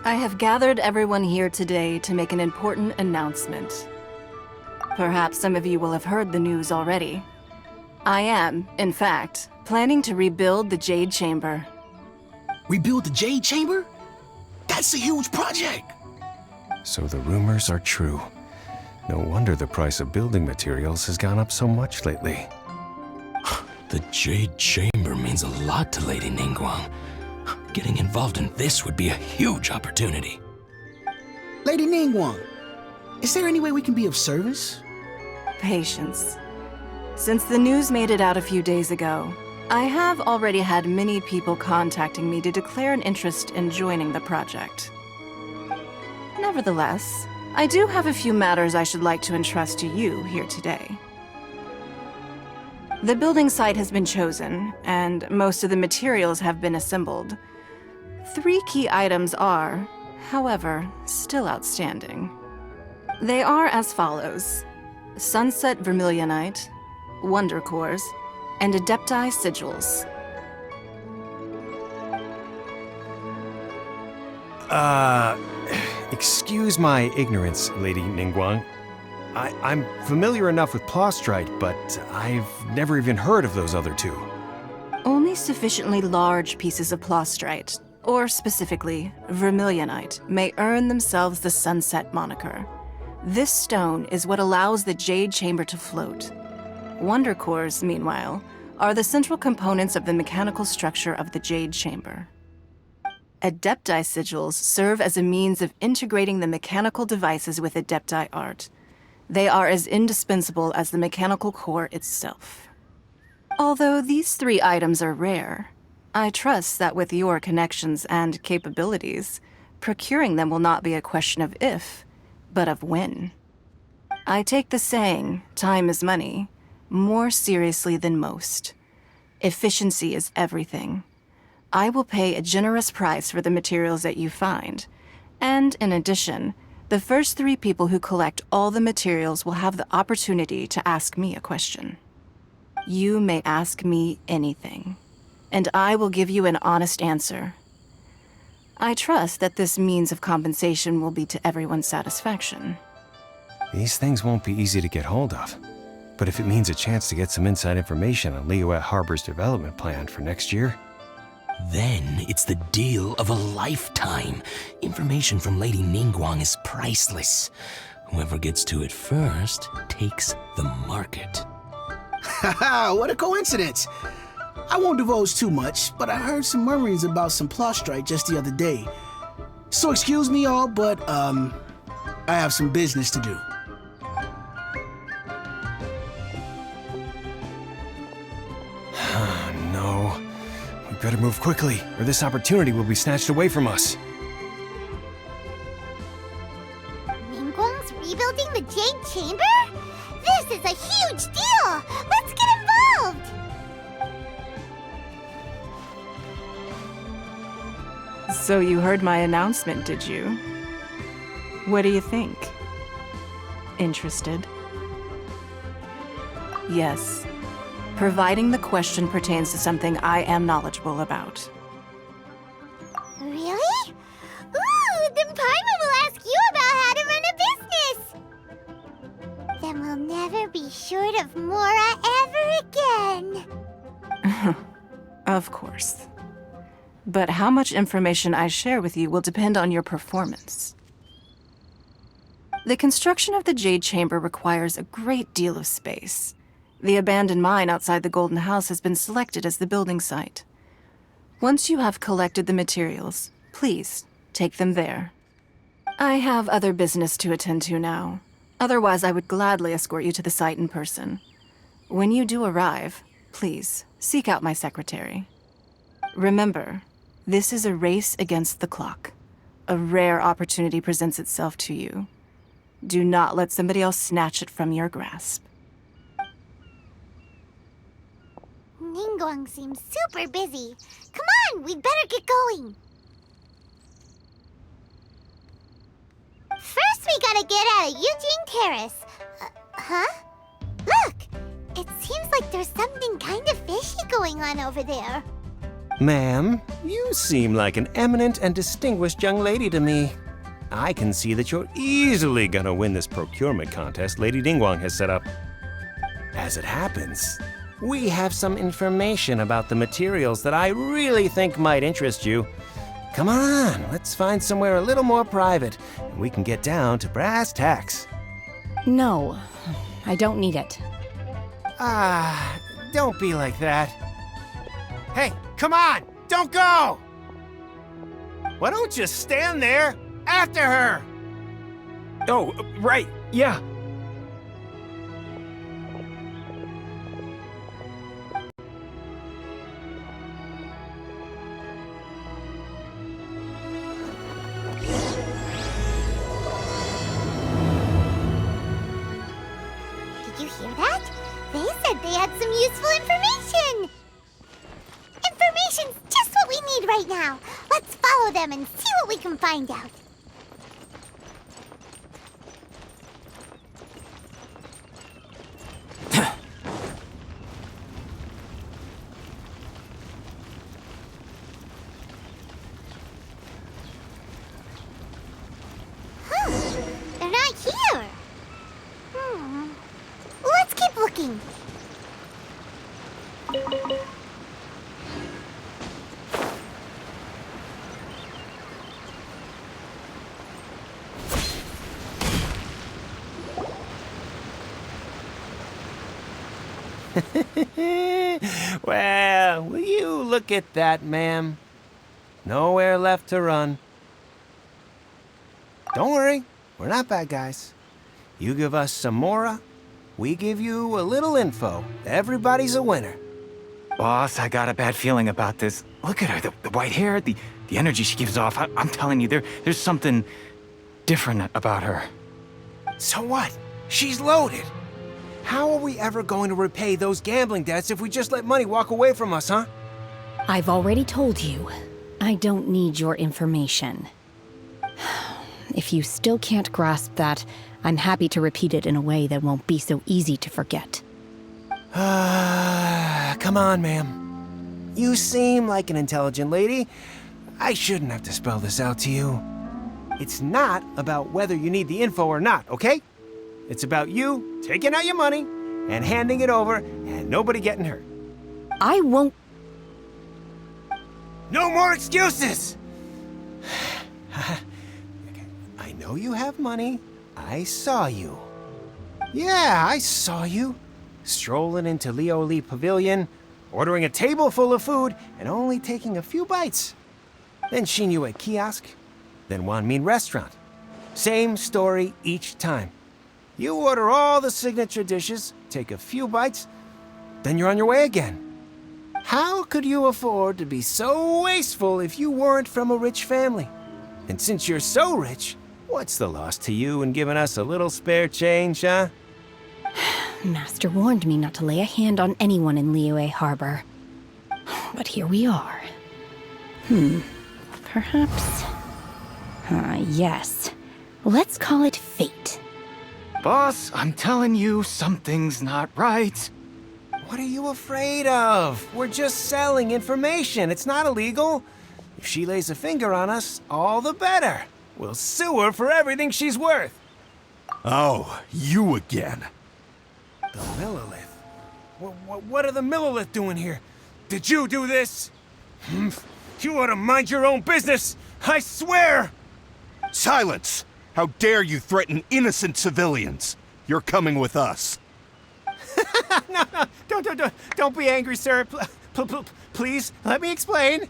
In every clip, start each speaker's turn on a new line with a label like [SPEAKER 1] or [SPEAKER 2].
[SPEAKER 1] I have gathered everyone here today to make an important announcement. Perhaps some of you will have heard the news already. I am, in fact, planning to rebuild the Jade Chamber.
[SPEAKER 2] Rebuild the Jade Chamber? That's a huge project!
[SPEAKER 3] So the rumors are true. No wonder the price of building materials has gone up so much lately.
[SPEAKER 2] The Jade Chamber means a lot to Lady Ningguang. Getting involved in this would be a huge opportunity.
[SPEAKER 4] Lady Ningguang, is there any way we can be of service?
[SPEAKER 1] Patience. Since the news made it out a few days ago, I have already had many people contacting me to declare an interest in joining the project. Nevertheless, I do have a few matters I should like to entrust to you here today. The building site has been chosen, and most of the materials have been assembled. 3 key items are, however, still outstanding. They are as follows: Sunset Vermilionite, Wonder Cores, and Adepti Sigils.
[SPEAKER 3] Excuse my ignorance, Lady Ningguang. I'm familiar enough with Plostrite, but I've never even heard of those other 2.
[SPEAKER 1] Only sufficiently large pieces of Plostrite, or specifically Vermilionite, may earn themselves the Sunset moniker. This stone is what allows the Jade Chamber to float. Wonder Cores, meanwhile, are the central components of the mechanical structure of the Jade Chamber. Adepti Sigils serve as a means of integrating the mechanical devices with Adepti art. They are as indispensable as the mechanical core itself. Although these 3 items are rare, I trust that with your connections and capabilities, procuring them will not be a question of if, but of when. I take the saying, time is money, more seriously than most. Efficiency is everything. I will pay a generous price for the materials that you find, and in addition, the first 3 people who collect all the materials will have the opportunity to ask me a question. You may ask me anything, and I will give you an honest answer. I trust that this means of compensation will be to everyone's satisfaction.
[SPEAKER 3] These things won't be easy to get hold of. But if it means a chance to get some inside information on Liyue Harbor's development plan for next year,
[SPEAKER 2] Then it's the deal of a lifetime. Information from Lady Ningguang is priceless. Whoever gets to it first takes the market.
[SPEAKER 4] Haha, what a coincidence! I won't divulge too much, but I heard some murmurings about some Plostrite just the other day. So excuse me all, but I have some business to do.
[SPEAKER 3] no. We better move quickly, or this opportunity will be snatched away from us.
[SPEAKER 5] Ningguang's rebuilding the Jade Chamber? This is a huge deal! Let's get involved!
[SPEAKER 1] So you heard my announcement, did you? What do you think? Interested? Yes. Providing the question pertains to something I am knowledgeable about.
[SPEAKER 5] Really? Ooh, then Paimon will ask you about how to run a business! Then we'll never be short of Mora ever again!
[SPEAKER 1] Of course. But how much information I share with you will depend on your performance. The construction of the Jade Chamber requires a great deal of space. The abandoned mine outside the Golden House has been selected as the building site. Once you have collected the materials, please take them there. I have other business to attend to now. Otherwise, I would gladly escort you to the site in person. When you do arrive, please seek out my secretary. Remember, this is a race against the clock. A rare opportunity presents itself to you. Do not let somebody else snatch it from your grasp.
[SPEAKER 5] Ningguang seems super busy. Come on, we'd better get going. First, we gotta get out of Eugene Terrace. Huh? Look! It seems like there's something kind of fishy going on over there.
[SPEAKER 3] Ma'am, you seem like an eminent and distinguished young lady to me. I can see that you're easily gonna win this procurement contest Lady Ningguang has set up. As it happens, we have some information about the materials that I really think might interest you. Come on, let's find somewhere a little more private, and we can get down to brass tacks.
[SPEAKER 6] No, I don't need it.
[SPEAKER 3] Don't be like that. Hey, come on, don't go! Why don't you stand there after her?
[SPEAKER 7] Oh, right, yeah.
[SPEAKER 5] Did you hear that? They said they had some useful information! Information's just what we need right now. Let's follow them and see what we can find out. They're not here. Let's keep looking.
[SPEAKER 3] Well, will you look at that, ma'am? Nowhere left to run. Don't worry, we're not bad guys. You give us some mora, we give you a little info. Everybody's a winner.
[SPEAKER 7] Boss, I got a bad feeling about this. Look at her, the white hair, the energy she gives off. I'm telling you, there's something different about her.
[SPEAKER 3] So what? She's loaded. How are we ever going to repay those gambling debts if we just let money walk away from us, huh?
[SPEAKER 6] I've already told you, I don't need your information. If you still can't grasp that, I'm happy to repeat it in a way that won't be so easy to forget.
[SPEAKER 3] Come on, ma'am. You seem like an intelligent lady. I shouldn't have to spell this out to you. It's not about whether you need the info or not, okay? It's about you taking out your money and handing it over and nobody getting hurt.
[SPEAKER 6] I won't.
[SPEAKER 3] No more excuses! I know you have money. I saw you. Yeah, I saw you. Strolling into Liyue Pavilion, ordering a table full of food, and only taking a few bites. Then Xinyue Kiosk, then Wanmin Restaurant. Same story each time. You order all the signature dishes, take a few bites, then you're on your way again. How could you afford to be so wasteful if you weren't from a rich family? And since you're so rich, what's the loss to you in giving us a little spare change, huh?
[SPEAKER 6] Master warned me not to lay a hand on anyone in Liyue Harbor. But here we are. Perhaps... yes. Let's call it fate.
[SPEAKER 7] Boss, I'm telling you, something's not right.
[SPEAKER 3] What are you afraid of? We're just selling information. It's not illegal. If she lays a finger on us, all the better. We'll sue her for everything she's worth.
[SPEAKER 8] Oh, you again.
[SPEAKER 3] The Millilith? What are the Millilith doing here? Did you do this? You ought to mind your own business, I swear!
[SPEAKER 8] Silence! How dare you threaten innocent civilians? You're coming with us.
[SPEAKER 3] No, don't be angry, sir. Please, let me explain.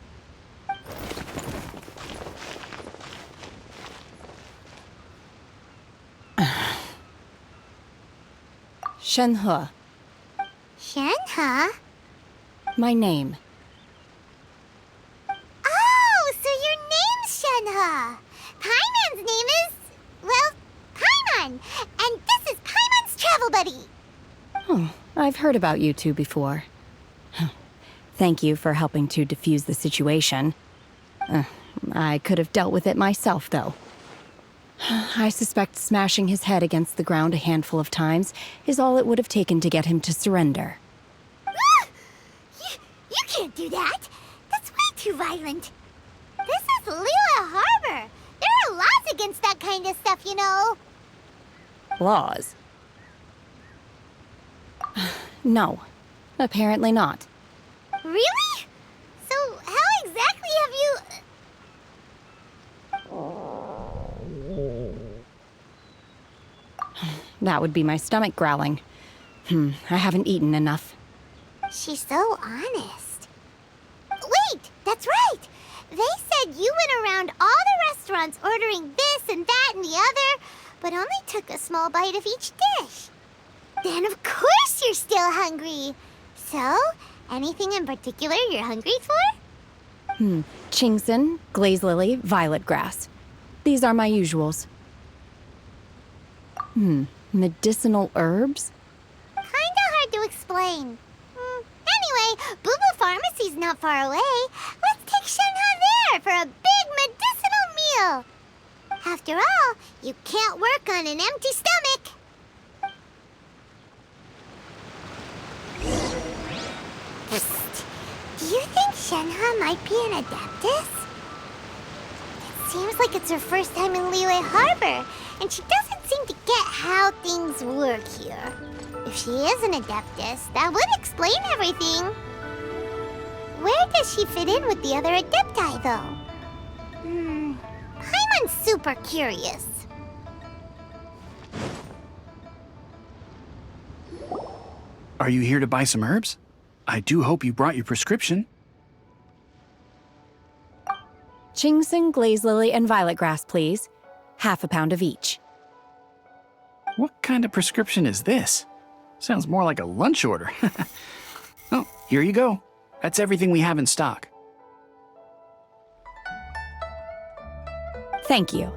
[SPEAKER 6] Shenhe,
[SPEAKER 5] Shenhe?
[SPEAKER 6] my name.
[SPEAKER 5] Oh, so your name's Shenhe. Paimon's name is, well, Paimon. And this is Paimon's travel buddy.
[SPEAKER 6] Oh, I've heard about you two before. Thank you for helping to defuse the situation. I could have dealt with it myself, though. I suspect smashing his head against the ground a handful of times is all it would have taken to get him to surrender.
[SPEAKER 5] You can't do that. That's way too violent. This is Liyue Harbor. There are laws against that kind of stuff, you know.
[SPEAKER 6] Laws? No, apparently not.
[SPEAKER 5] Really? So how exactly have you...
[SPEAKER 6] That would be my stomach growling. I haven't eaten enough.
[SPEAKER 5] She's so honest. Wait, that's right. They said you went around all the restaurants ordering this and that and the other, but only took a small bite of each dish. Then of course you're still hungry. So, anything in particular you're hungry for?
[SPEAKER 6] Chingson, glaze lily, violet grass. These are my usuals. Medicinal herbs?
[SPEAKER 5] Kinda hard to explain. Anyway, Boo Boo Pharmacy's not far away. Let's take Shenhe there for a big medicinal meal. After all, you can't work on an empty stomach. Psst. Do you think Shenhe might be an adeptus? It seems like it's her first time in Liyue Harbor, and she doesn't seem to get how things work here. If she is an adeptus, that would explain everything. Where does she fit in with the other adepti, though? Paimon's super curious.
[SPEAKER 9] Are you here to buy some herbs? I do hope you brought your prescription.
[SPEAKER 6] Chingson, glaze lily, and violet grass, please. Half a pound of each.
[SPEAKER 9] What kind of prescription is this? Sounds more like a lunch order. Oh, here you go. That's everything we have in stock.
[SPEAKER 6] Thank you.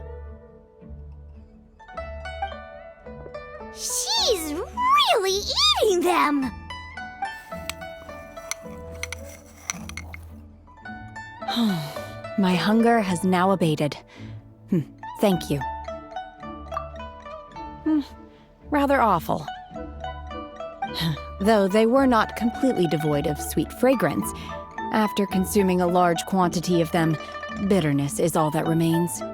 [SPEAKER 5] She's really eating them!
[SPEAKER 6] My hunger has now abated. Thank you. Rather awful. Though they were not completely devoid of sweet fragrance. After consuming a large quantity of them, bitterness is all that remains.
[SPEAKER 5] So,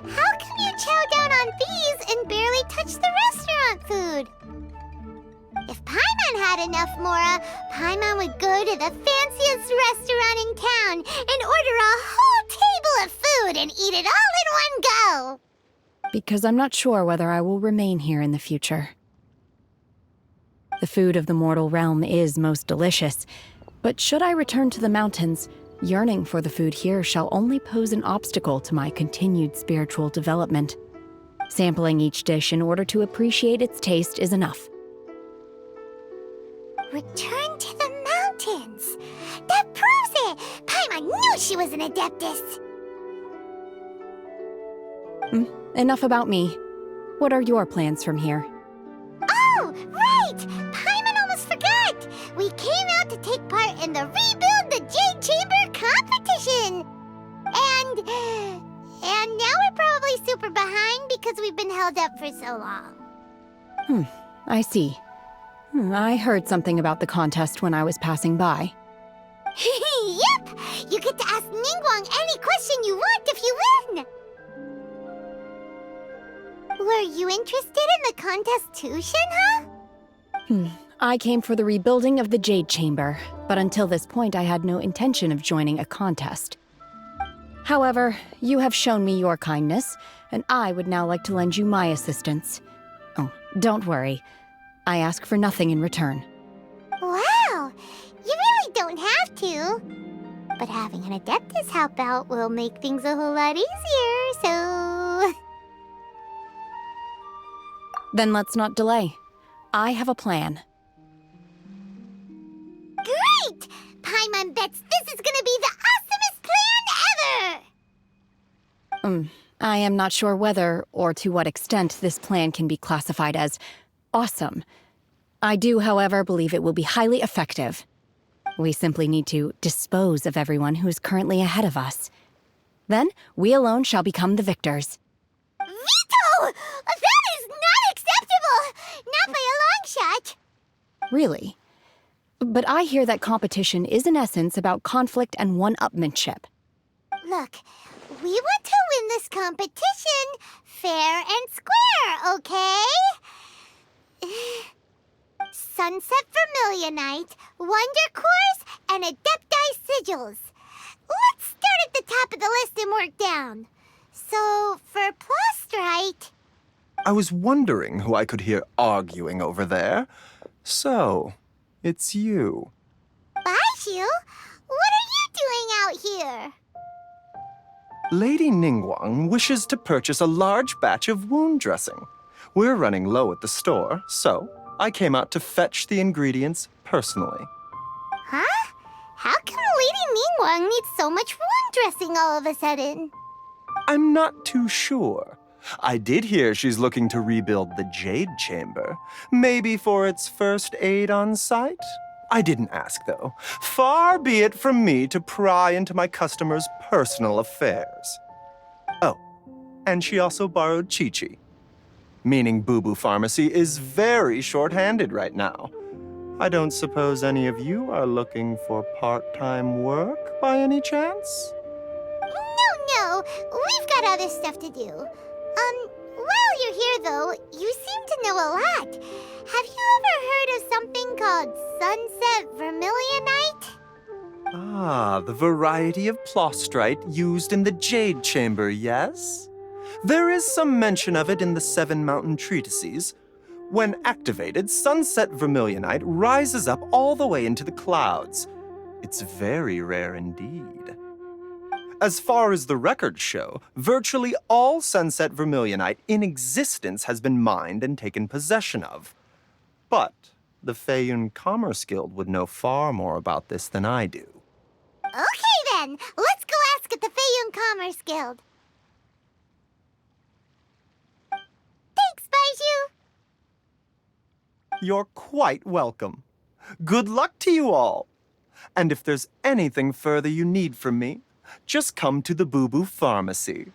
[SPEAKER 5] how can you chow down on these and barely touch the restaurant food? If Paimon had enough Mora, Paimon would go to the fanciest restaurant in town and order a whole table of food and eat it all in one go.
[SPEAKER 6] Because I'm not sure whether I will remain here in the future. The food of the mortal realm is most delicious, but should I return to the mountains, yearning for the food here shall only pose an obstacle to my continued spiritual development. Sampling each dish in order to appreciate its taste is enough.
[SPEAKER 5] Return to the mountains. That proves it! Paimon knew she was an adeptus.
[SPEAKER 6] Enough about me. What are your plans from here?
[SPEAKER 5] Oh, right! Paimon almost forgot! We came out to take part in the Rebuild the Jade Chamber competition! And now we're probably super behind because we've been held up for so long.
[SPEAKER 6] I see. I heard something about the contest when I was passing by.
[SPEAKER 5] Yep! You get to ask Ningguang any question you want if you win! Were you interested in the contest too, Shenhe?
[SPEAKER 6] I came for the rebuilding of the Jade Chamber, but until this point I had no intention of joining a contest. However, you have shown me your kindness, and I would now like to lend you my assistance. Oh, don't worry. I ask for nothing in return.
[SPEAKER 5] Wow! You really don't have to. But having an Adeptus help out will make things a whole lot easier, so...
[SPEAKER 6] Then let's not delay. I have a plan.
[SPEAKER 5] Great! Paimon bets this is gonna be the awesomest plan ever!
[SPEAKER 6] I am not sure whether or to what extent this plan can be classified as awesome. I do, however, believe it will be highly effective. We simply need to dispose of everyone who is currently ahead of us. Then, we alone shall become the victors.
[SPEAKER 5] Veto! That is not acceptable! Not by a long shot!
[SPEAKER 6] Really? But I hear that competition is in essence about conflict and one-upmanship.
[SPEAKER 5] Look, we want to win this competition fair and square, okay? Sunset Vermilionite, Wonder Cores, and Adepti Sigils. Let's start at the top of the list and work down. So, for Plostrite...
[SPEAKER 8] I was wondering who I could hear arguing over there. So, it's you.
[SPEAKER 5] Baishu, what are you doing out here?
[SPEAKER 8] Lady Ningguang wishes to purchase a large batch of wound dressing. We're running low at the store, so I came out to fetch the ingredients personally.
[SPEAKER 5] Huh? How come Lady Ningguang needs so much wound dressing all of a sudden?
[SPEAKER 8] I'm not too sure. I did hear she's looking to rebuild the Jade Chamber. Maybe for its first aid on site? I didn't ask, though. Far be it from me to pry into my customers' personal affairs. Oh, and she also borrowed Chi-Chi. Meaning Boo Boo Pharmacy is very short-handed right now. I don't suppose any of you are looking for part-time work by any chance?
[SPEAKER 5] No, we've got other stuff to do. While you're here, though, you seem to know a lot. Have you ever heard of something called Sunset Vermilionite?
[SPEAKER 8] Ah, the variety of plostrite used in the Jade Chamber, yes? There is some mention of it in the Seven Mountain Treatises. When activated, Sunset Vermilionite rises up all the way into the clouds. It's very rare indeed. As far as the records show, virtually all Sunset Vermilionite in existence has been mined and taken possession of. But the Feiyun Commerce Guild would know far more about this than I do.
[SPEAKER 5] Okay then, let's go ask at the Feiyun Commerce Guild. Thanks, Baishu.
[SPEAKER 8] You're quite welcome. Good luck to you all. And if there's anything further you need from me, just come to the Boo Boo Pharmacy.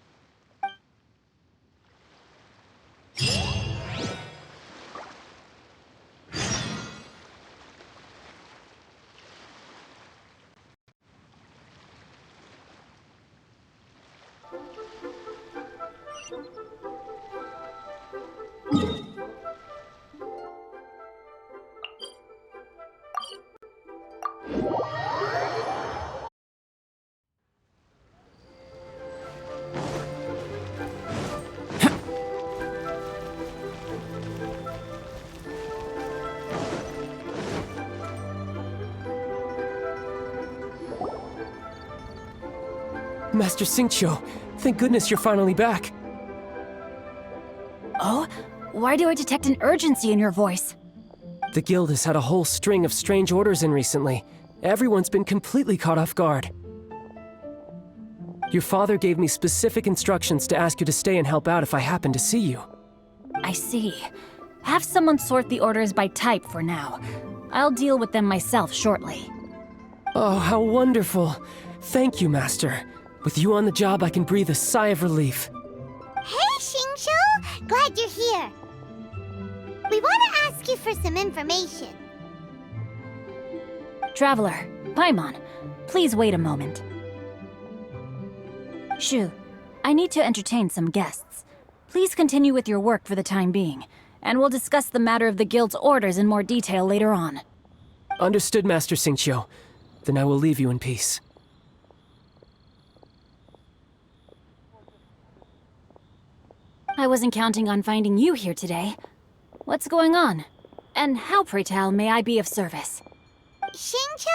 [SPEAKER 10] Master Xingqiu, thank goodness you're finally back.
[SPEAKER 6] Oh? Why do I detect an urgency in your voice?
[SPEAKER 10] The guild has had a whole string of strange orders in recently. Everyone's been completely caught off guard. Your father gave me specific instructions to ask you to stay and help out if I happen to see you.
[SPEAKER 6] I see. Have someone sort the orders by type for now. I'll deal with them myself shortly.
[SPEAKER 10] Oh, how wonderful. Thank you, Master. With you on the job, I can breathe a sigh of relief.
[SPEAKER 5] Hey, Xingqiu! Glad you're here. We want to ask you for some information.
[SPEAKER 6] Traveler, Paimon, please wait a moment. Shu, I need to entertain some guests. Please continue with your work for the time being, and we'll discuss the matter of the guild's orders in more detail later on.
[SPEAKER 10] Understood, Master Xingqiu. Then I will leave you in peace.
[SPEAKER 6] I wasn't counting on finding you here today. What's going on? And how, pray tell, may I be of service?
[SPEAKER 5] Xingqiu,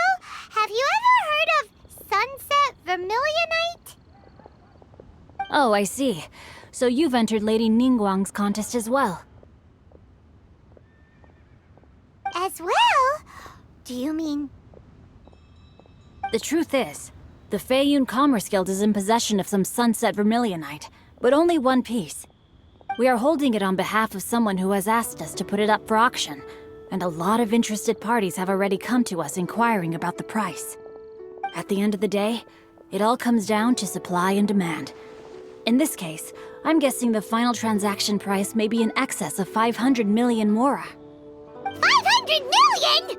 [SPEAKER 5] have you ever heard of Sunset Vermilionite?
[SPEAKER 6] Oh, I see. So you've entered Lady Ningguang's contest as well.
[SPEAKER 5] As well? Do you mean...
[SPEAKER 6] The truth is, the Feiyun Commerce Guild is in possession of some Sunset Vermilionite, but only one piece. We are holding it on behalf of someone who has asked us to put it up for auction, and a lot of interested parties have already come to us inquiring about the price. At the end of the day, it all comes down to supply and demand. In this case, I'm guessing the final transaction price may be in excess of 500 million mora.
[SPEAKER 5] 500 million?!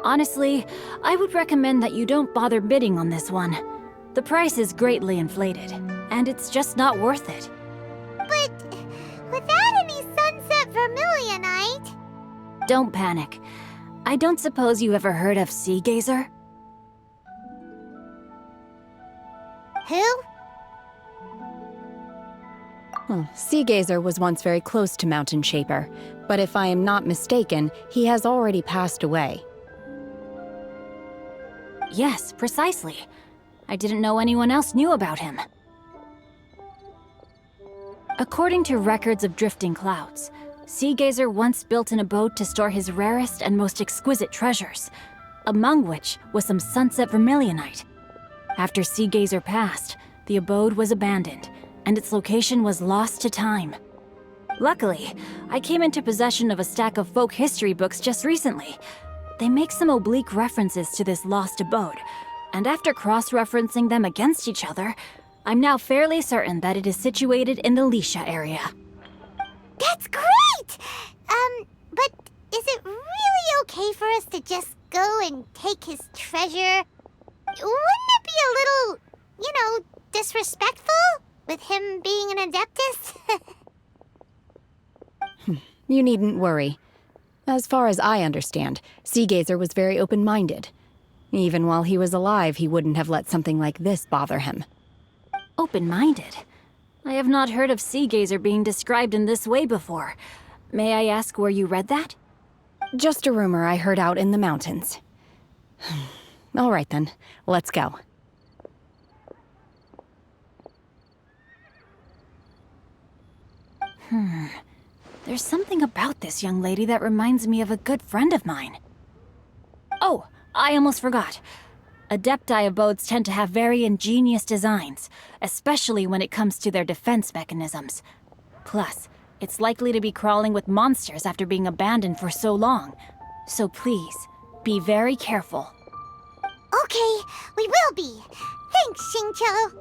[SPEAKER 6] Honestly, I would recommend that you don't bother bidding on this one. The price is greatly inflated, and it's just not worth it.
[SPEAKER 5] But without any Sunset Vermilionite...
[SPEAKER 6] Don't panic. I don't suppose you ever heard of Sea Gazer?
[SPEAKER 5] Who?
[SPEAKER 6] Sea Gazer was once very close to Mountain Shaper, but if I am not mistaken, he has already passed away. Yes, precisely. I didn't know anyone else knew about him. According to records of drifting clouds, Sea Gazer once built an abode to store his rarest and most exquisite treasures, among which was some Sunset Vermilionite. After Sea Gazer passed, the abode was abandoned, and its location was lost to time. Luckily, I came into possession of a stack of folk history books just recently. They make some oblique references to this lost abode, and after cross-referencing them against each other, I'm now fairly certain that it is situated in the Liyue area.
[SPEAKER 5] That's great! But is it really okay for us to just go and take his treasure? Wouldn't it be a little, disrespectful? With him being an adeptus?
[SPEAKER 6] You needn't worry. As far as I understand, Sea Gazer was very open-minded. Even while he was alive, he wouldn't have let something like this bother him. Open-minded? I have not heard of Sea Gazer being described in this way before. May I ask where you read that? Just a rumor I heard out in the mountains. All right then, let's go. There's something about this young lady that reminds me of a good friend of mine. Oh, I almost forgot. Adepti abodes tend to have very ingenious designs, especially when it comes to their defense mechanisms. Plus, it's likely to be crawling with monsters after being abandoned for so long. So please, be very careful.
[SPEAKER 5] Okay, we will be. Thanks, Xingqiu.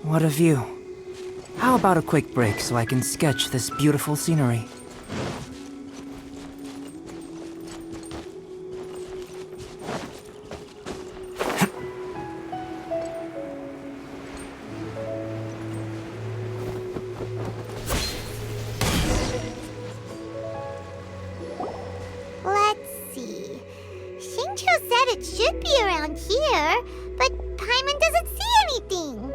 [SPEAKER 11] What a view. How about a quick break so I can sketch this beautiful scenery?
[SPEAKER 5] Let's see. Xingqiu said it should be around here, but Paimon doesn't see anything.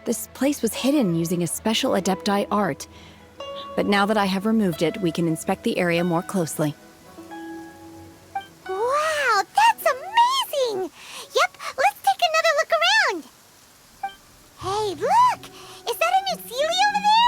[SPEAKER 6] This place was hidden using a special Adepti art. But now that I have removed it, we can inspect the area more closely.
[SPEAKER 5] Wow, that's amazing! Yep, let's take another look around. Hey, look! Is that a new Sealy over there?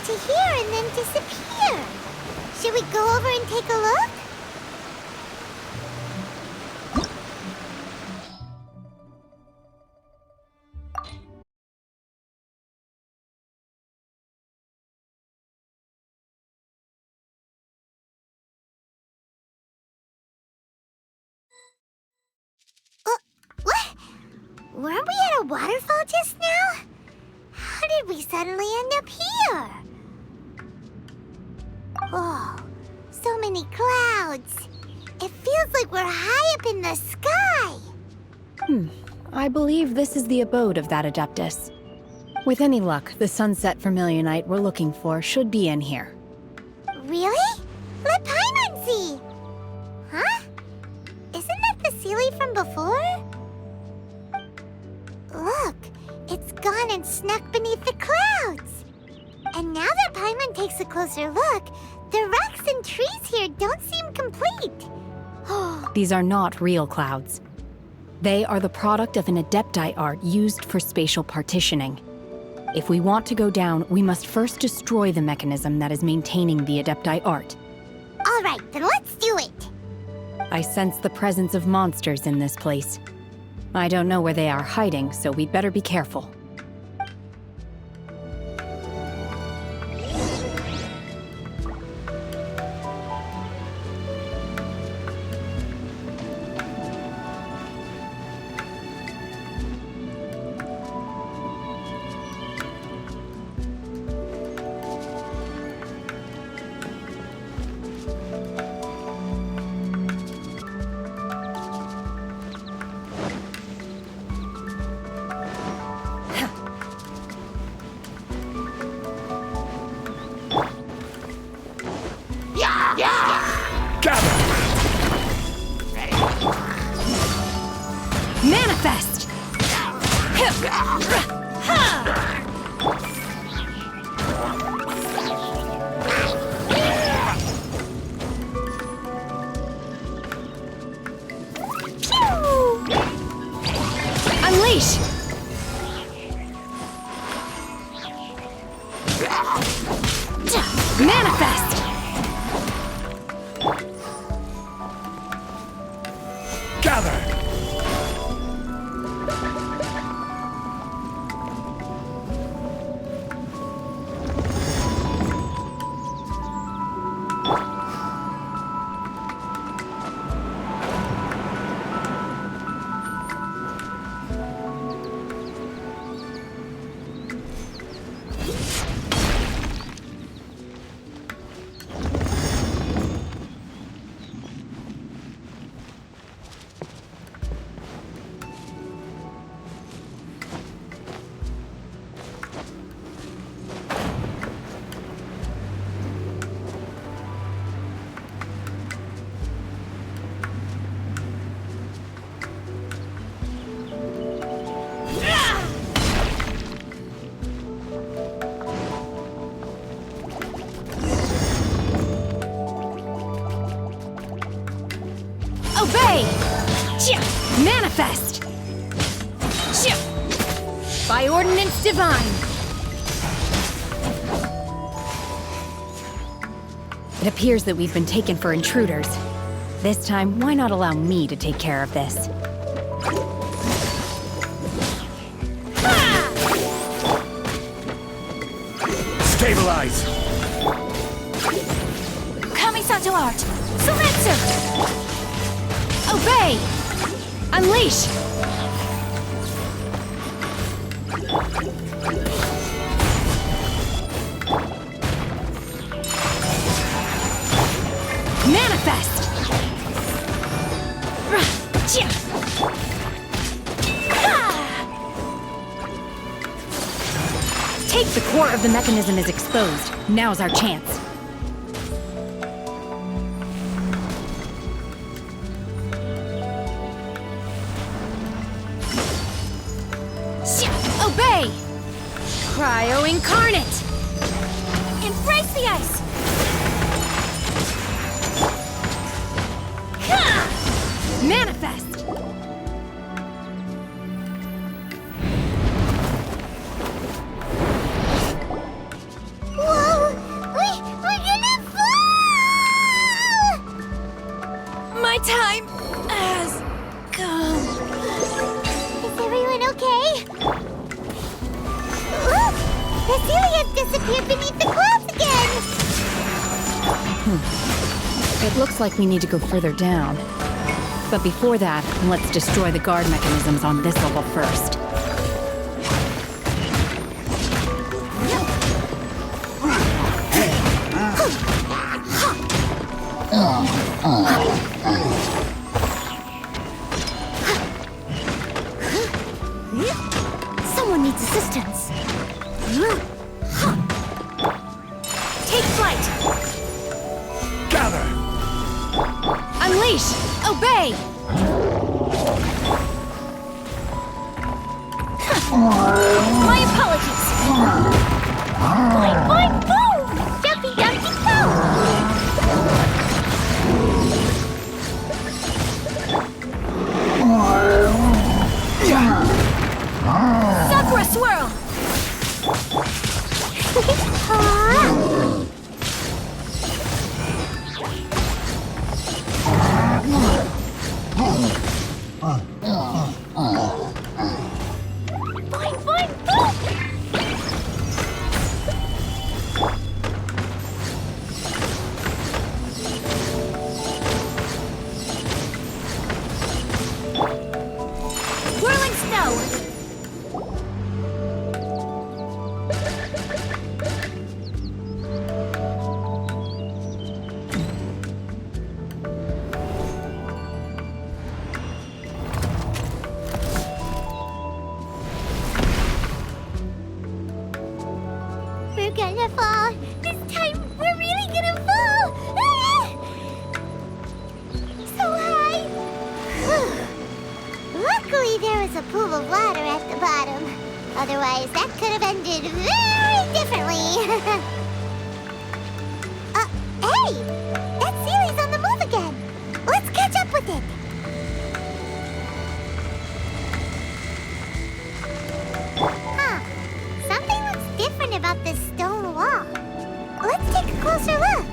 [SPEAKER 5] to here and then disappear. Should we go over and take a look? What? Weren't we at a waterfall just now? How did we suddenly end up here? Oh, so many clouds. It feels like we're high up in the sky.
[SPEAKER 6] I believe this is the abode of that Adeptus. With any luck, the sunset vermilionite we're looking for should be in here.
[SPEAKER 5] Really? Let Paimon see. Huh? Isn't that the Sealy from before? Look, it's gone and snuck beneath the clouds. And now that Paimon takes a closer look, the rocks and trees here don't seem complete.
[SPEAKER 6] These are not real clouds. They are the product of an Adepti art used for spatial partitioning. If we want to go down, we must first destroy the mechanism that is maintaining the Adepti art.
[SPEAKER 5] All right, then let's do it.
[SPEAKER 6] I sense the presence of monsters in this place. I don't know where they are hiding, so we'd better be careful. Manifest! Unleash! Manifest!
[SPEAKER 2] Gather!
[SPEAKER 6] Obey! Manifest! By ordinance divine! It appears that we've been taken for intruders. This time, why not allow me to take care of this?
[SPEAKER 2] Stabilize!
[SPEAKER 6] Kamisato art! Suretsu! Obey! Unleash! Manifest! Take the core of the mechanism is exposed. Now's our chance. Obey! Cryo incarnate! Embrace the ice! Manifest!
[SPEAKER 5] Whoa!
[SPEAKER 6] Looks like we need to go further down. But before that, let's destroy the guard mechanisms on this level first.
[SPEAKER 5] Someone needs assistance. Take flight.
[SPEAKER 9] Gather!
[SPEAKER 6] Unleash! Obey!
[SPEAKER 5] My apologies. Boing, boing, boom! Jumpy, jumpy, go! Sakura swirl! Boing, boing, boom! Whirling snow! We're gonna fall. This time, we're really gonna fall. Ah! So high. Luckily, there was a pool of water at the bottom. Otherwise, that could have ended very differently. Hey! That Sealy's on the move again. Let's catch up with it. Huh. Something looks different about this stone wall. Let's take a closer look.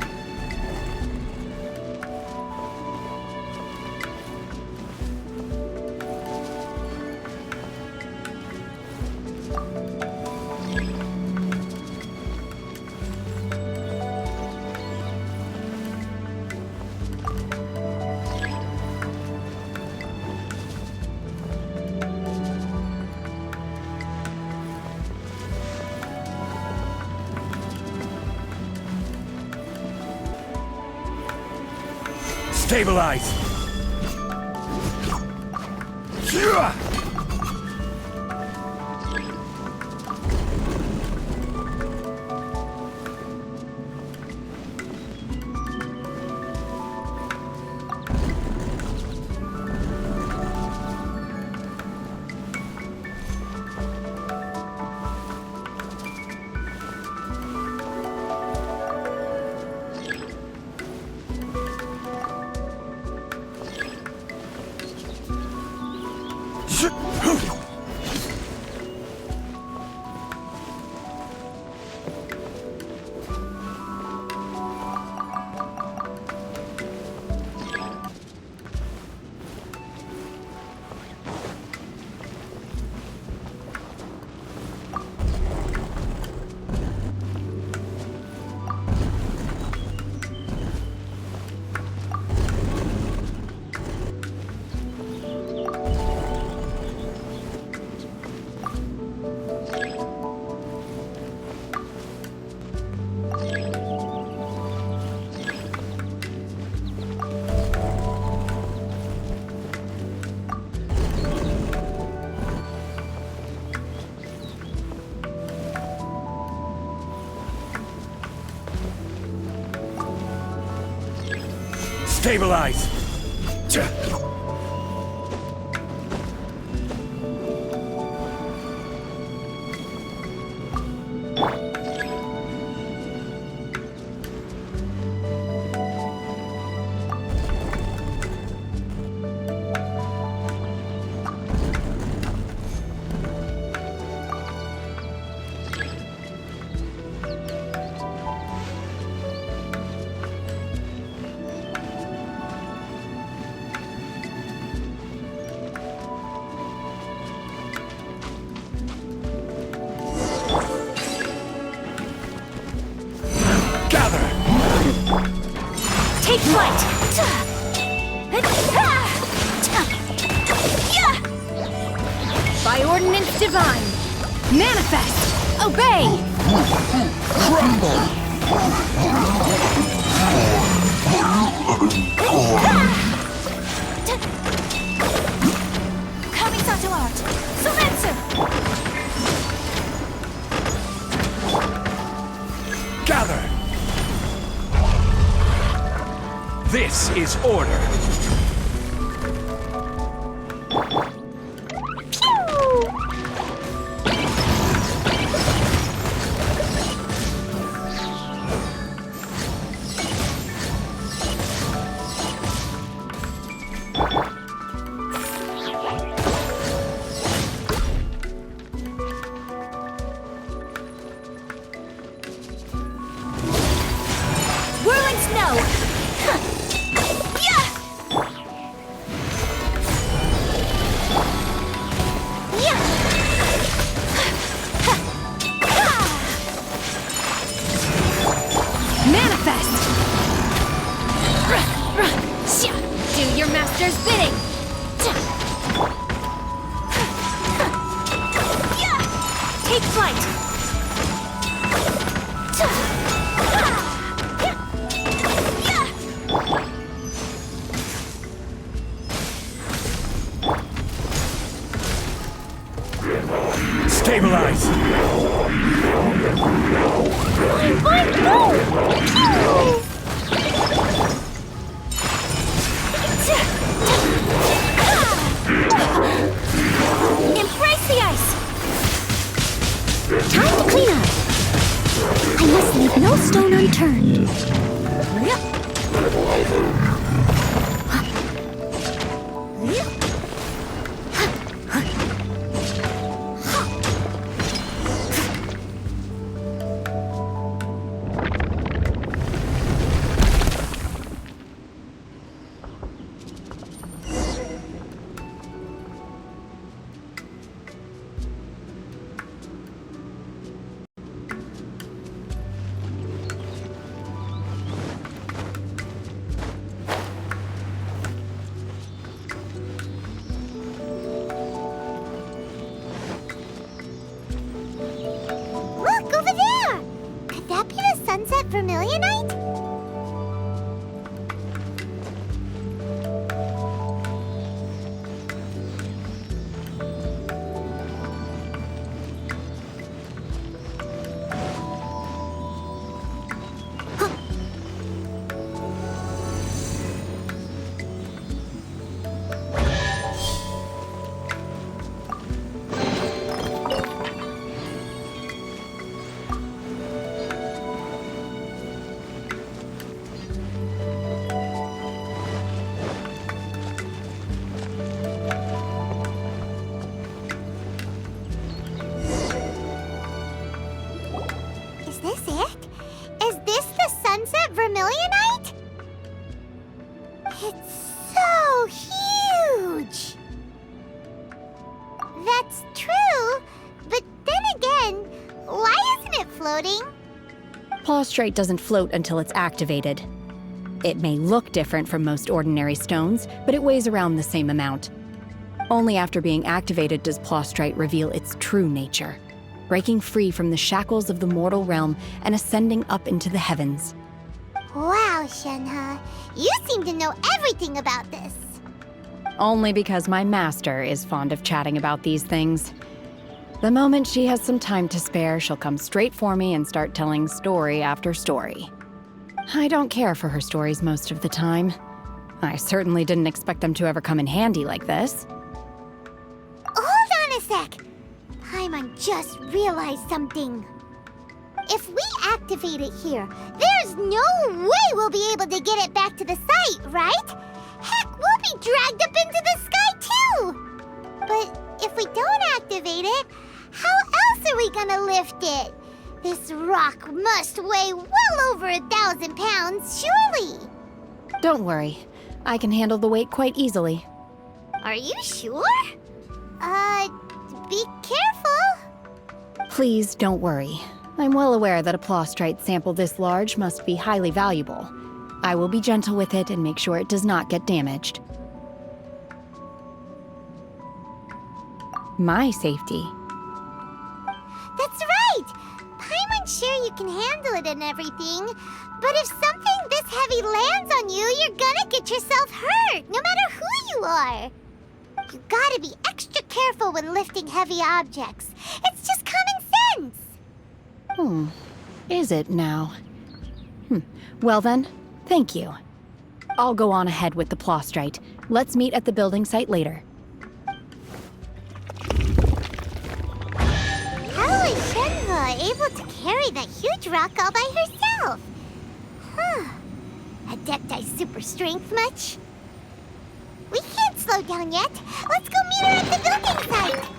[SPEAKER 9] Stabilize! Stabilize!
[SPEAKER 6] By ordinance divine, manifest! Obey!
[SPEAKER 5] Kamisato art! Surrender!
[SPEAKER 12] Gather! This is order.
[SPEAKER 5] Whirling snow! Yeah! Yeah!
[SPEAKER 6] Manifest! Do your master's bidding!
[SPEAKER 5] Take flight!
[SPEAKER 12] Stabilize!
[SPEAKER 5] Embrace the ice! Time to clean up! I must leave no stone unturned. Look, over there! Could that be the sunset vermilionite? Is this it? Is this the sunset vermilionite? It's so huge! That's true, but then again, why isn't it floating?
[SPEAKER 6] Plaustrite doesn't float until it's activated. It may look different from most ordinary stones, but it weighs around the same amount. Only after being activated does Plaustrite reveal its true nature, breaking free from the shackles of the mortal realm and ascending up into the heavens.
[SPEAKER 5] Wow, Shenhe, you seem to know everything about this.
[SPEAKER 6] Only because my master is fond of chatting about these things. The moment she has some time to spare, she'll come straight for me and start telling story after story. I don't care for her stories most of the time. I certainly didn't expect them to ever come in handy like this.
[SPEAKER 5] Hold on a sec. Paimon just realized something. If we activate it here, there's no way we'll be able to get it back to the site, right? Heck, we'll be dragged up into the sky too! But if we don't activate it, how else are we gonna lift it? This rock must weigh well over 1,000 pounds, surely!
[SPEAKER 6] Don't worry. I can handle the weight quite easily.
[SPEAKER 5] Are you sure? Be careful!
[SPEAKER 6] Please don't worry. I'm well aware that a Plaustrite sample this large must be highly valuable. I will be gentle with it and make sure it does not get damaged. My safety?
[SPEAKER 5] That's right! Paimon's sure you can handle it and everything, but if something this heavy lands on you, you're gonna get yourself hurt, no matter who you are. You gotta be extra careful when lifting heavy objects. It's just common sense.
[SPEAKER 6] Is it now? Well then, thank you. I'll go on ahead with the plostrite. Let's meet at the building site later.
[SPEAKER 5] How is Shenhua able to carry that huge rock all by herself? Adepti super strength much? We can't slow down yet. Let's go meet her at the building site.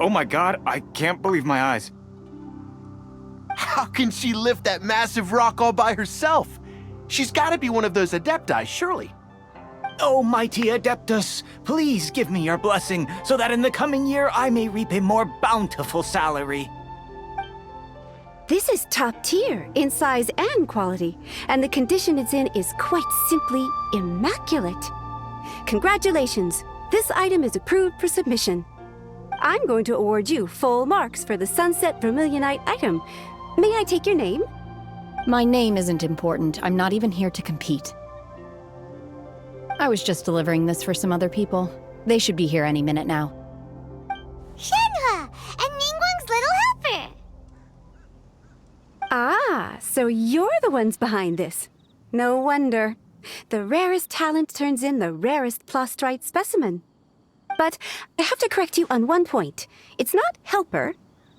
[SPEAKER 7] Oh my god, I can't believe my eyes.
[SPEAKER 13] How can she lift that massive rock all by herself? She's gotta be one of those adepti, surely.
[SPEAKER 7] Oh, mighty Adeptus, please give me your blessing so that in the coming year I may reap a more bountiful salary.
[SPEAKER 14] This is top tier in size and quality, and the condition it's in is quite simply immaculate. Congratulations, this item is approved for submission. I'm going to award you full marks for the Sunset Vermilionite item. May I take your name?
[SPEAKER 6] My name isn't important. I'm not even here to compete. I was just delivering this for some other people. They should be here any minute now.
[SPEAKER 5] Shenhua, and Ningguang's little helper.
[SPEAKER 14] Ah, so you're the ones behind this. No wonder. The rarest talent turns in the rarest plostrite specimen. But I have to correct you on one point. It's not helper,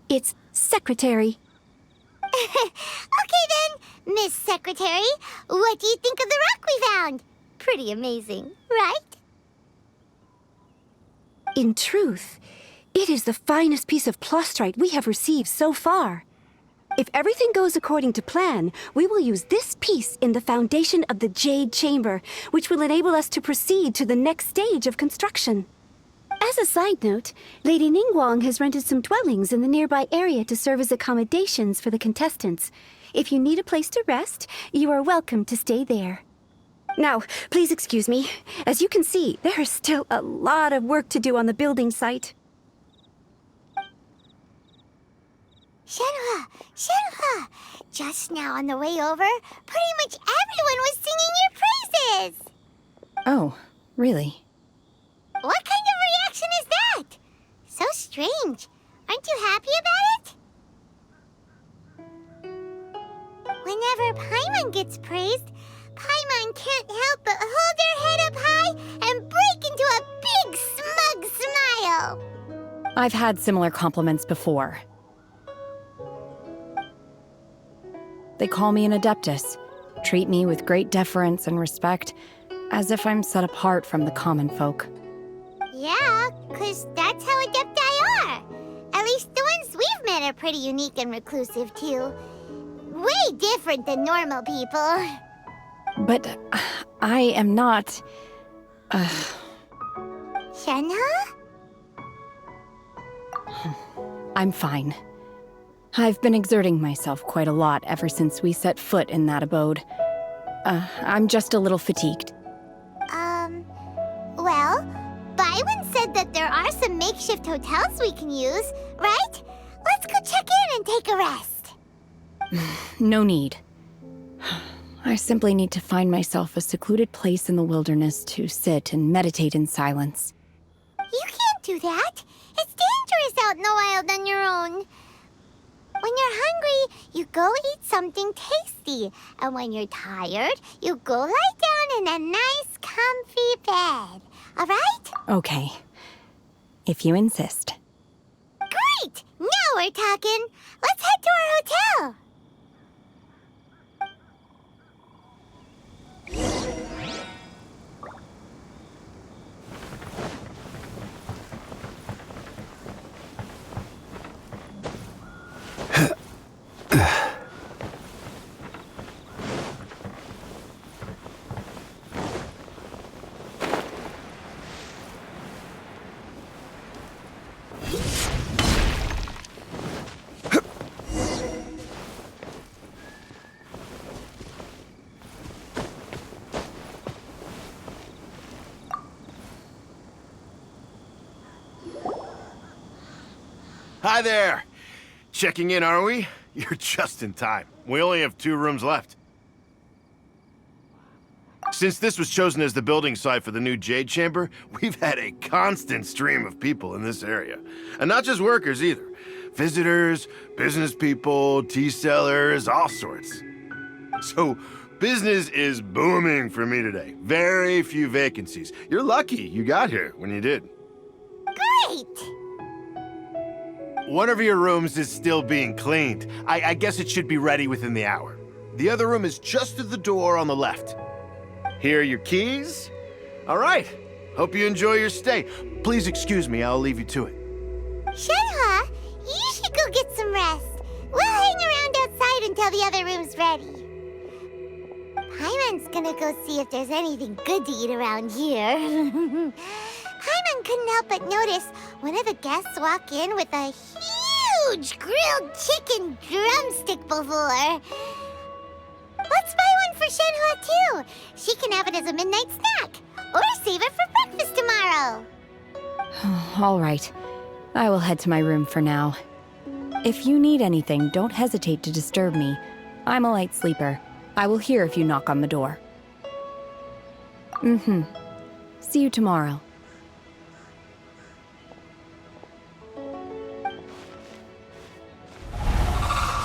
[SPEAKER 14] it's secretary.
[SPEAKER 5] Okay then, Miss Secretary, what do you think of the rock we found? Pretty amazing, right?
[SPEAKER 14] In truth, it is the finest piece of plostrite we have received so far. If everything goes according to plan, we will use this piece in the foundation of the Jade Chamber, which will enable us to proceed to the next stage of construction. As a side note, Lady Ningguang has rented some dwellings in the nearby area to serve as accommodations for the contestants. If you need a place to rest, you are welcome to stay there. Now, please excuse me. As you can see, there is still a lot of work to do on the building site.
[SPEAKER 5] Shenhua! Just now on the way over, pretty much everyone was singing your praises!
[SPEAKER 6] Oh, really?
[SPEAKER 5] What kind of reaction is that? So strange. Aren't you happy about it? Whenever Paimon gets praised, Paimon can't help but hold her head up high and break into a big smug smile.
[SPEAKER 6] I've had similar compliments before. They call me an Adeptus, treat me with great deference and respect, as if I'm set apart from the common folk.
[SPEAKER 5] Yeah, 'cause that's how Adepti are. At least the ones we've met are pretty unique and reclusive, too. Way different than normal people.
[SPEAKER 6] But I am not...
[SPEAKER 5] Shenhua?
[SPEAKER 6] I'm fine. I've been exerting myself quite a lot ever since we set foot in that abode. I'm just a little fatigued.
[SPEAKER 5] Well, Byron said that there are some makeshift hotels we can use, right? Let's go check in and take a rest.
[SPEAKER 6] No need. I simply need to find myself a secluded place in the wilderness to sit and meditate in silence.
[SPEAKER 5] You can't do that. It's dangerous out in the wild on your own. When you're hungry, you go eat something tasty. And when you're tired, you go lie down in a nice, comfy bed. All right?
[SPEAKER 6] Okay. If you insist.
[SPEAKER 5] Great! Now we're talking. Let's head to our hotel.
[SPEAKER 13] Hi there! Checking in, are we? You're just in time. We only have 2 rooms left. Since this was chosen as the building site for the new Jade Chamber, we've had a constant stream of people in this area. And not just workers either. Visitors, business people, tea sellers, all sorts. So, business is booming for me today. Very few vacancies. You're lucky you got here when you did.
[SPEAKER 5] Great!
[SPEAKER 13] One of your rooms is still being cleaned. I guess it should be ready within the hour. The other room is just through the door on the left. Here are your keys. All right. Hope you enjoy your stay. Please excuse me, I'll leave you to it.
[SPEAKER 5] Shenhe, you should go get some rest. We'll hang around outside until the other room's ready. Paimon's gonna go see if there's anything good to eat around here. Paimon couldn't help but notice one of the guests walk in with a huge grilled chicken drumstick before. Let's buy one for Shenhe too. She can have it as a midnight snack, or save it for breakfast tomorrow.
[SPEAKER 6] All right. I will head to my room for now. If you need anything, don't hesitate to disturb me. I'm a light sleeper. I will hear if you knock on the door. See you tomorrow.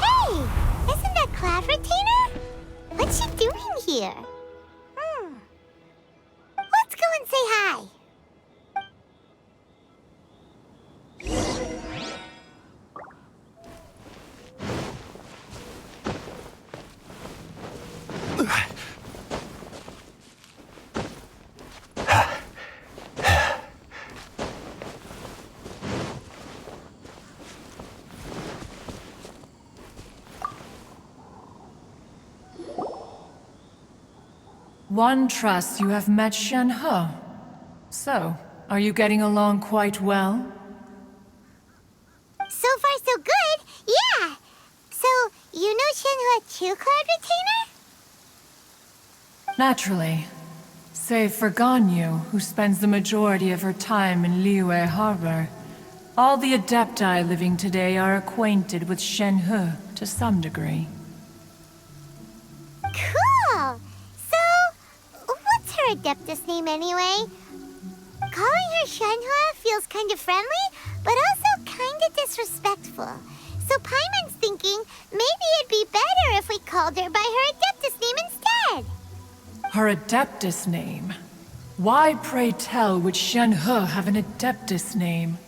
[SPEAKER 5] Hey! Isn't that Cloud Retainer? What's she doing here? Let's go and say hi.
[SPEAKER 15] One trusts you have met Shenhe. So, are you getting along quite well?
[SPEAKER 5] So far, so good. Yeah. So, you know Shenhe too, Cloud Retainer?
[SPEAKER 15] Naturally. Save for Ganyu, who spends the majority of her time in Liyue Harbor. All the Adepti living today are acquainted with Shenhe to some degree.
[SPEAKER 5] Cool. So, what's her Adeptus name anyway? Calling her Shenhe feels kind of friendly, but also kind of disrespectful. So Paimon's thinking maybe it'd be better if we called her by her Adeptus name instead.
[SPEAKER 15] Her Adeptus name? Why, pray tell, would Shenhe have an Adeptus name?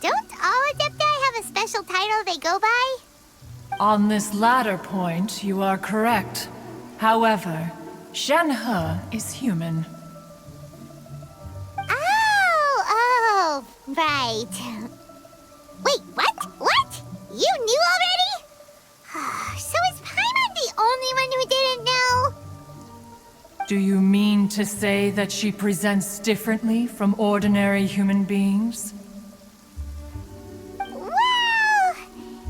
[SPEAKER 5] Don't all Adepti have a special title they go by?
[SPEAKER 15] On this latter point, you are correct. However, Shenhe is human.
[SPEAKER 5] Oh, right. Wait, what? What? You knew already? So is Paimon the only one who didn't know?
[SPEAKER 15] Do you mean to say that she presents differently from ordinary human beings?
[SPEAKER 5] Well,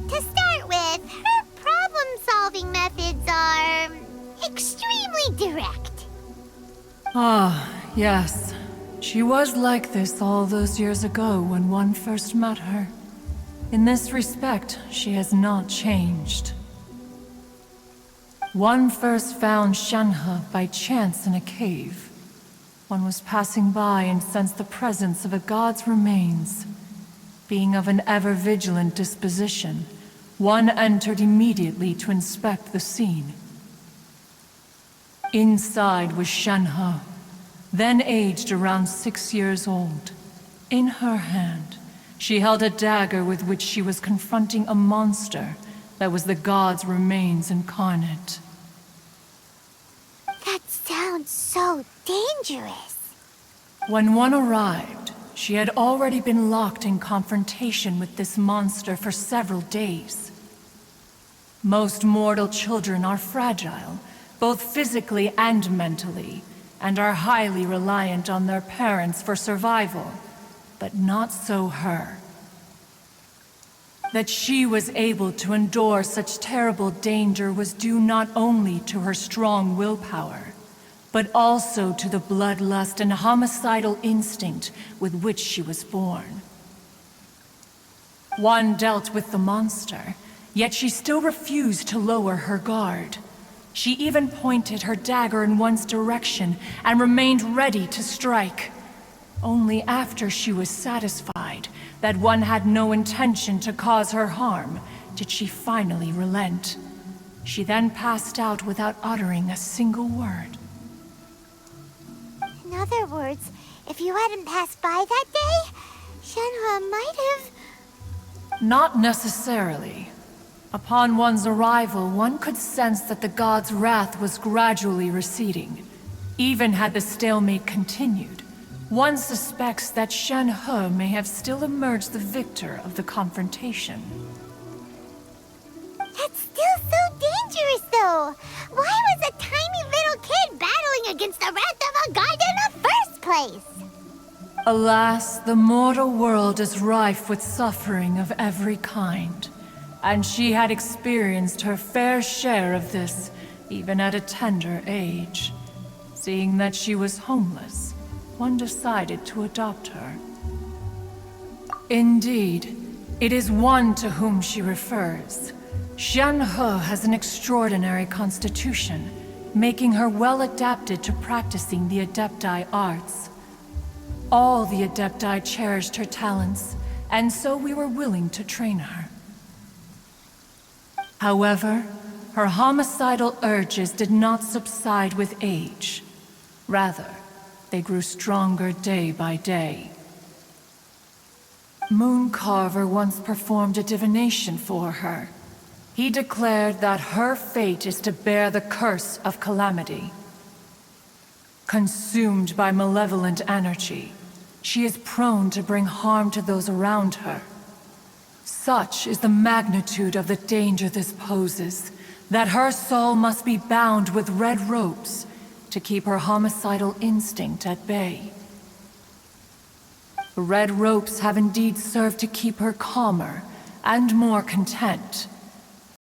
[SPEAKER 5] to start with, her problem-solving methods are extremely direct.
[SPEAKER 15] Ah, yes. She was like this all those years ago when one first met her. In this respect, she has not changed. One first found Shenhe by chance in a cave. One was passing by and sensed the presence of a god's remains. Being of an ever-vigilant disposition, one entered immediately to inspect the scene. Inside was Shenhe, then aged around 6 years old. In her hand, she held a dagger with which she was confronting a monster that was the god's remains incarnate.
[SPEAKER 5] That sounds so dangerous.
[SPEAKER 15] When one arrived, she had already been locked in confrontation with this monster for several days. Most mortal children are fragile, both physically and mentally, and are highly reliant on their parents for survival. But not so her. That she was able to endure such terrible danger was due not only to her strong willpower, but also to the bloodlust and homicidal instinct with which she was born. One dealt with the monster, yet she still refused to lower her guard. She even pointed her dagger in one's direction and remained ready to strike. Only after she was satisfied that one had no intention to cause her harm did she finally relent. She then passed out without uttering a single word.
[SPEAKER 5] In other words, if you hadn't passed by that day, Shenhe might have...
[SPEAKER 15] Not necessarily. Upon one's arrival, one could sense that the god's wrath was gradually receding. Even had the stalemate continued, one suspects that Shenhe may have still emerged the victor of the confrontation.
[SPEAKER 5] That's still so dangerous, though. Why was a tiny little kid battling against the wrath of a god in the first place?
[SPEAKER 15] Alas, the mortal world is rife with suffering of every kind. And she had experienced her fair share of this, even at a tender age. Seeing that she was homeless, one decided to adopt her. Indeed, it is one to whom she refers. Shenhe has an extraordinary constitution, making her well adapted to practicing the Adepti arts. All the Adepti cherished her talents, and so we were willing to train her. However, her homicidal urges did not subside with age. Rather, they grew stronger day by day. Mooncarver once performed a divination for her. He declared that her fate is to bear the curse of calamity. Consumed by malevolent energy, she is prone to bring harm to those around her. Such is the magnitude of the danger this poses, that her soul must be bound with red ropes to keep her homicidal instinct at bay. The red ropes have indeed served to keep her calmer and more content,